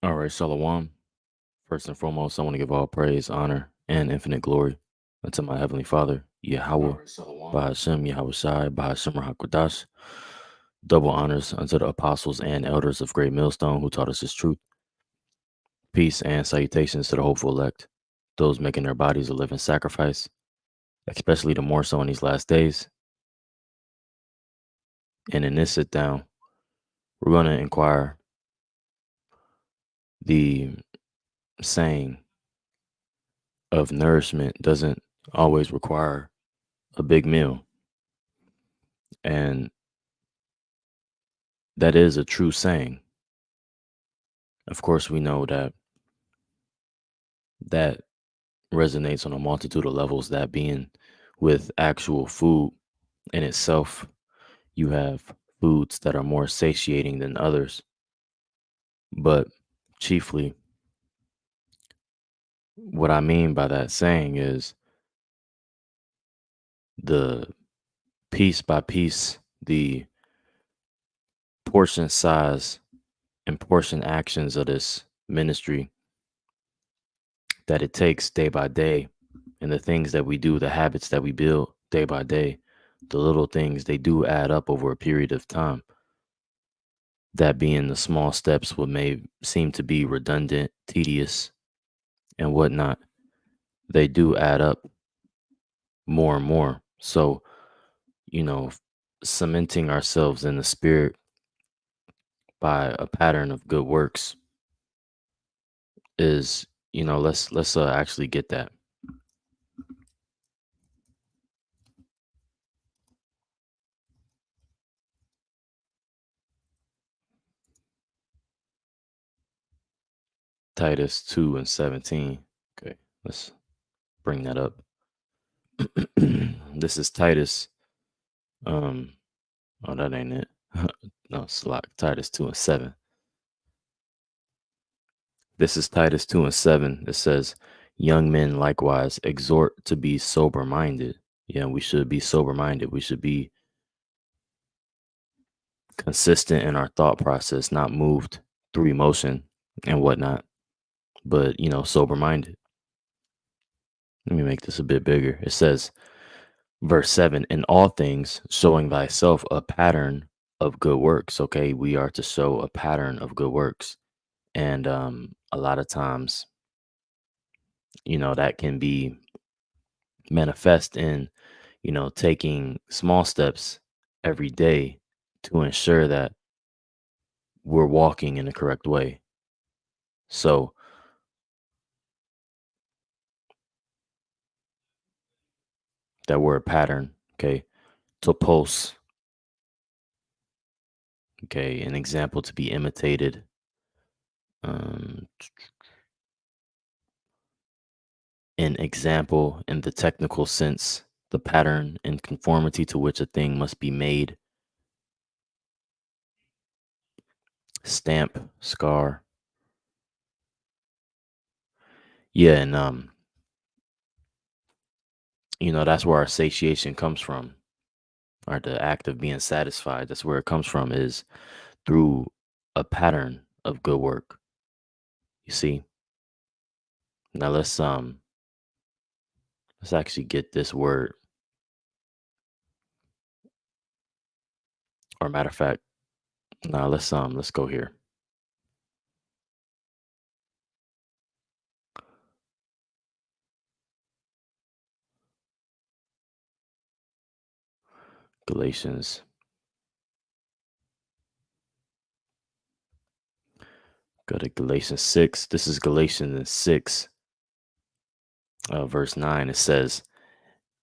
All right, Shalom. First and foremost, I want to give all praise, honor, and infinite glory unto my Heavenly Father, Yahweh, Bahashem, Yahweh Shai, Bahashem Rahakwadash. Double honors unto the apostles and elders of Great Millstone who taught us His truth. Peace and salutations to the hopeful elect, those making their bodies a living sacrifice, especially the more so in these last days. And in this sit down, we're going to inquire the saying of nourishment doesn't always require a big meal. And that is a true saying. Of course, we know that resonates on a multitude of levels, that being with actual food in itself. You have foods that are more satiating than others. But chiefly, what I mean by that saying is the piece by piece, the portion size and portion actions of this ministry that it takes day by day, and the things that we do, the habits that we build day by day, the little things, they do add up over a period of time. That being the small steps, what may seem to be redundant, tedious, and whatnot, they do add up more and more. So, cementing ourselves in the spirit by a pattern of good works is, let's actually get that. Titus 2 and 17. Okay, let's bring that up. This is Titus. Oh, that ain't it. No, it's like Titus 2 and 7. This is Titus 2 and 7. It says, young men likewise exhort to be sober minded. Yeah, we should be sober minded. We should be consistent in our thought process, not moved through emotion and whatnot, but, sober minded. Let me make this a bit bigger. It says, verse 7, in all things, showing thyself a pattern of good works. Okay, we are to show a pattern of good works. And a lot of times, that can be manifest in, taking small steps every day to ensure that we're walking in the correct way. So, that word pattern, okay, topos, okay, an example to be imitated. Um, an example in the technical sense, the pattern and conformity to which a thing must be made. Stamp, scar. Yeah, and that's where our satiation comes from, or the act of being satisfied. That's where it comes from, is through a pattern of good work. You see? Now let's actually get this word. Or matter of fact, now let's go here. Galatians. Go to Galatians 6. This is Galatians 6, verse 9. It says,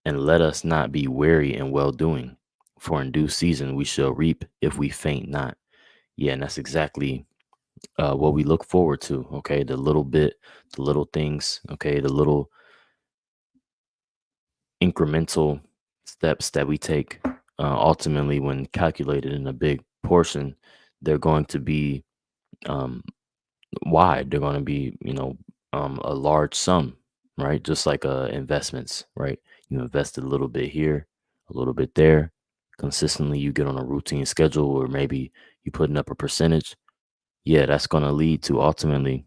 and let us not be weary in well doing, for in due season we shall reap if we faint not. Yeah, and that's exactly what we look forward to. Okay, the little things. Okay, the little incremental steps that we take. Ultimately, when calculated in a big portion, they're going to be wide. They're going to be, a large sum, right? Just like investments, right? You invest a little bit here, a little bit there. Consistently, you get on a routine schedule, or maybe you putting up a percentage. yeah, that's going to lead to ultimately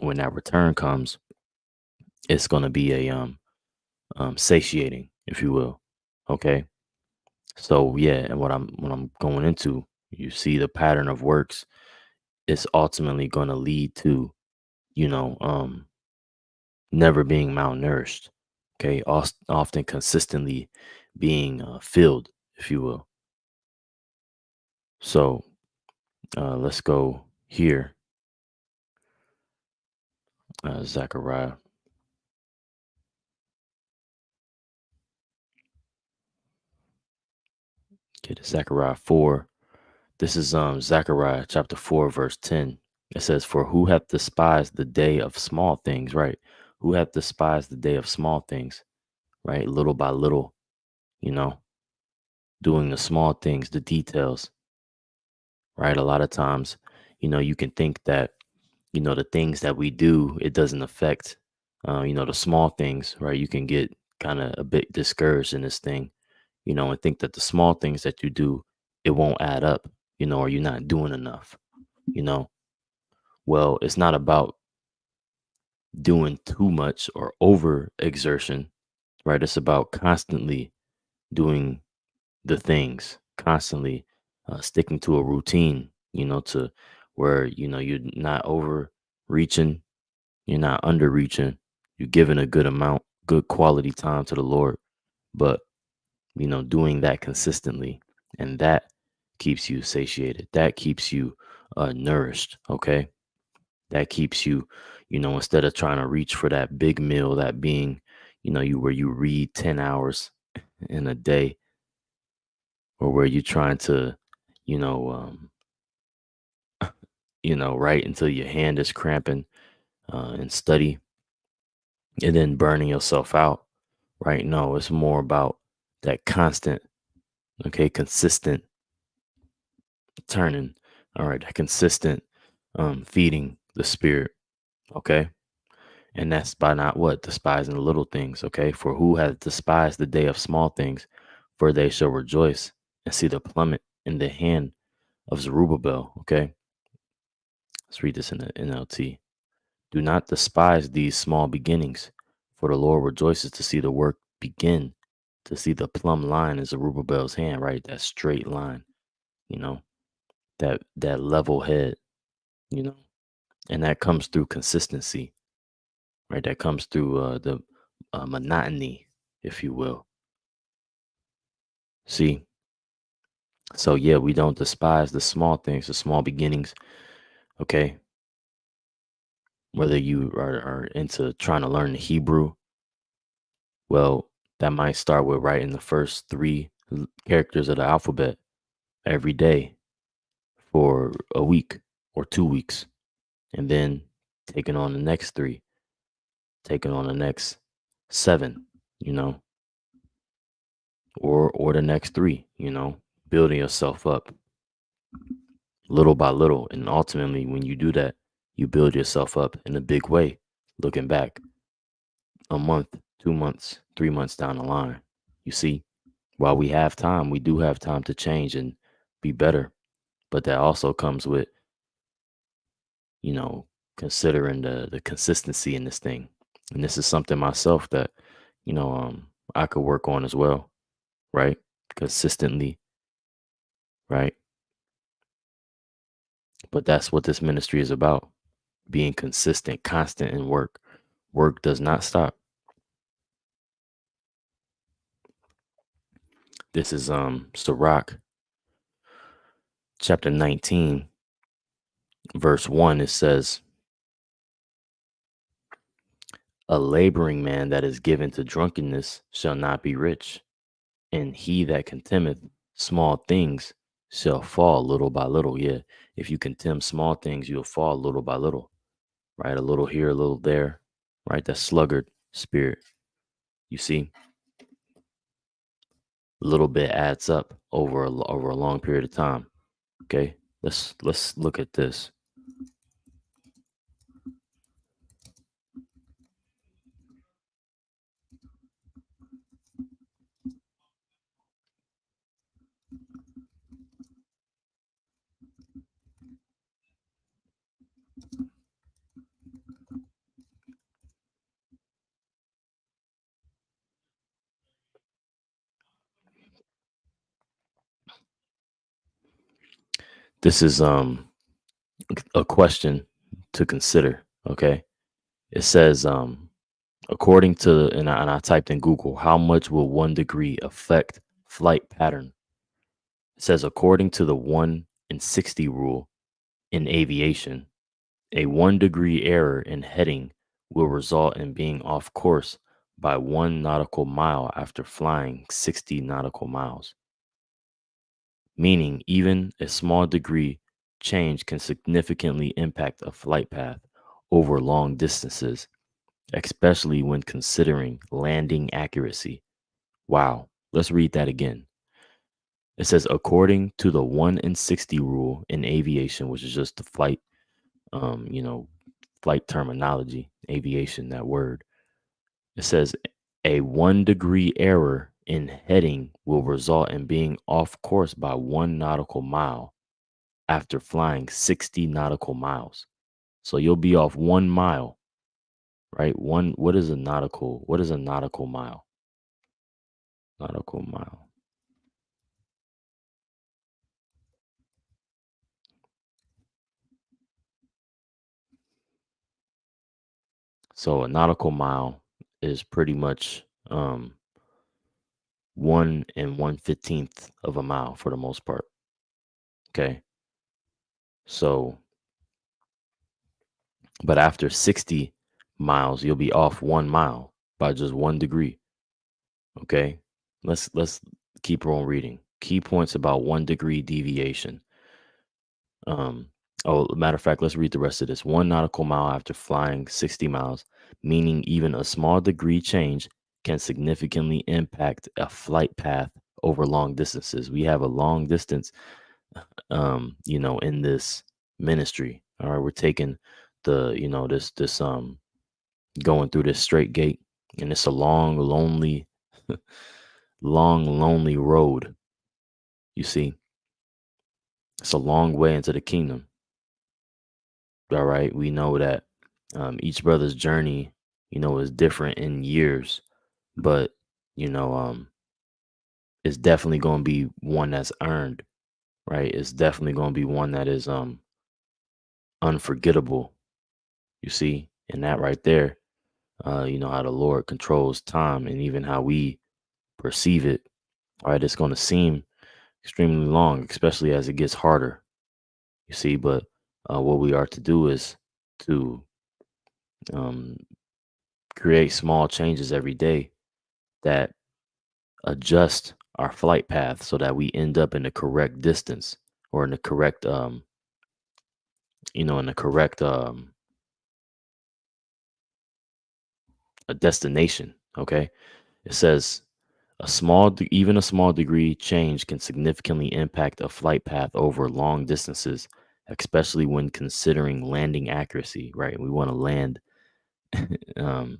when that return comes, it's going to be a satiating, if you will. Okay. So yeah, and what I'm going into, you see the pattern of works is ultimately going to lead to, you know, never being malnourished. Okay, often consistently being filled, if you will. So let's go here, Zechariah. Get to Zechariah 4. This is Zechariah chapter 4, verse 10. It says, "For who hath despised the day of small things?" Right? Who hath despised the day of small things? Right? Little by little, you know, doing the small things, the details. Right? A lot of times, you can think that the things that we do, it doesn't affect, the small things, right? You can get kind of a bit discouraged in this thing, and think that the small things that you do, it won't add up, or you're not doing enough, you know? Well, it's not about doing too much or over exertion, right? It's about constantly doing the things, constantly sticking to a routine, to where, you're not overreaching. You're not underreaching. You're giving a good amount, good quality time to the Lord, but doing that consistently, and that keeps you satiated. That keeps you nourished. Okay, that keeps you, instead of trying to reach for that big meal, that being, you where you read 10 hours in a day, or where you're trying to, you know, write until your hand is cramping and study, and then burning yourself out. Right? No, it's more about that constant, okay, consistent turning. All right, that consistent feeding the spirit, okay? And that's by not what? Despising the little things, okay? For who hath despised the day of small things, for they shall rejoice and see the plummet in the hand of Zerubbabel, okay? Let's read this in the NLT. Do not despise these small beginnings, for the Lord rejoices to see the work begin, to see the plumb line in Zerubbabel's hand, right? That straight line, you know, that level head, you know, and that comes through consistency, right? That comes through the monotony, if you will. See, so yeah, we don't despise the small things, the small beginnings, okay? Whether you are into trying to learn the Hebrew, well, that might start with writing the first three characters of the alphabet every day for a week or 2 weeks, and then taking on the next three, taking on the next seven, you know, or the next three, building yourself up little by little. And ultimately, when you do that, you build yourself up in a big way, looking back a month, 2 months, 3 months down the line. You see, while we have time, we do have time to change and be better. But that also comes with, you know, considering the consistency in this thing. And this is something myself that, I could work on as well, right? Consistently, right? But that's what this ministry is about. Being consistent, constant in work. Work does not stop. This is Sirach chapter 19, verse 1. It says, "A laboring man that is given to drunkenness shall not be rich, and he that contemneth small things shall fall little by little." Yeah, if you contemn small things, you'll fall little by little, right? A little here, a little there, right? That sluggard spirit. You see, a little bit adds up over a long period of time. Okay, let's look at this. This is a question to consider. Okay. It says, according to, and I typed in Google, how much will 1 degree affect flight pattern? It says, according to the 1 in 60 rule in aviation, a 1 degree error in heading will result in being off course by 1 nautical mile after flying 60 nautical miles, meaning even a small degree change can significantly impact a flight path over long distances, especially when considering landing accuracy. Wow. Let's read that again. It says, according to the 1 in 60 rule in aviation, which is just the flight, um, you know, flight terminology, aviation, that word. It says a 1 degree error in heading will result in being off course by 1 nautical mile after flying 60 nautical miles. So you'll be off 1 mile, right? What is a nautical mile? Nautical mile. So a nautical mile is pretty much 1 and 1/15 of a mile for the most part. Okay. So, but after 60 miles, you'll be off 1 mile by just 1 degree. Okay. Let's keep on reading. Key points about 1 degree deviation. Um, matter of fact, let's read the rest of this. 1 nautical mile after flying 60 miles, meaning even a small degree change can significantly impact a flight path over long distances. We have a long distance, in this ministry. All right, we're taking this going through this straight gate, and it's a long, lonely, long, lonely road. You see, it's a long way into the kingdom. All right. We know that each brother's journey, is different in years, but, you know, it's definitely going to be one that's earned, right? It's definitely going to be one that is unforgettable, you see, and that right there, how the Lord controls time and even how we perceive it. All right. It's going to seem extremely long, especially as it gets harder, you see, but what we are to do is to um, create small changes every day that adjust our flight path so that we end up in the correct distance or in the correct in the correct a destination. Okay. It says even a small degree change can significantly impact a flight path over long distances, especially when considering landing accuracy, right? We want to land um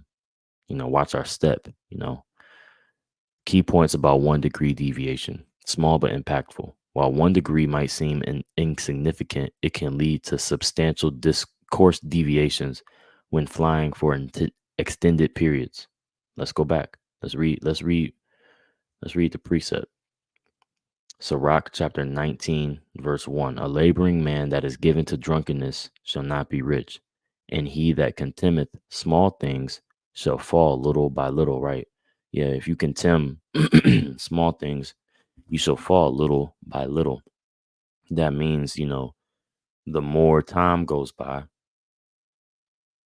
watch our step. Key points about 1 degree deviation: small but impactful. While 1 degree might seem insignificant, it can lead to substantial course deviations when flying for extended periods. Let's go back. Let's read the precept. Sirach chapter 19, verse 1. A laboring man that is given to drunkenness shall not be rich, and he that contemneth small things shall fall little by little, right? Yeah, if you contemn small things, you shall fall little by little. That means, the more time goes by,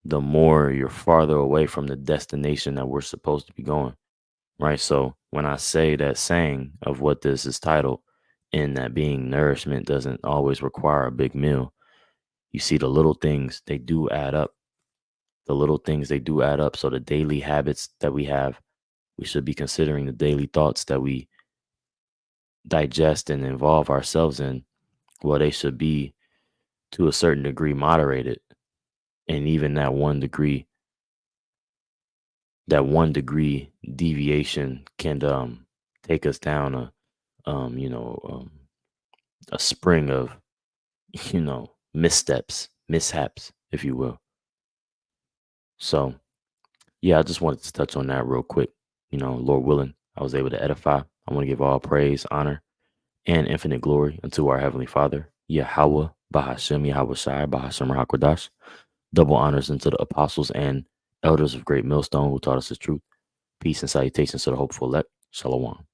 the more you're farther away from the destination that we're supposed to be going, right? So when I say that saying of what this is titled, in that being nourishment doesn't always require a big meal, you see the little things, they do add up. The little things, they do add up. So the daily habits that we have, we should be considering the daily thoughts that we digest and involve ourselves in. Well, they should be to a certain degree moderated. And even that 1 degree deviation can take us down a spring of mishaps, if you will. So yeah, I just wanted to touch on that real quick. Lord willing, I was able to edify. I want to give all praise, honor, and infinite glory unto our Heavenly Father. Yahweh, Bahashem, Yahweh Shai, Bahashem Rahakwadash. Double honors unto the apostles and elders of Great Millstone who taught us the truth. Peace and salutations to the hopeful elect. Shalom.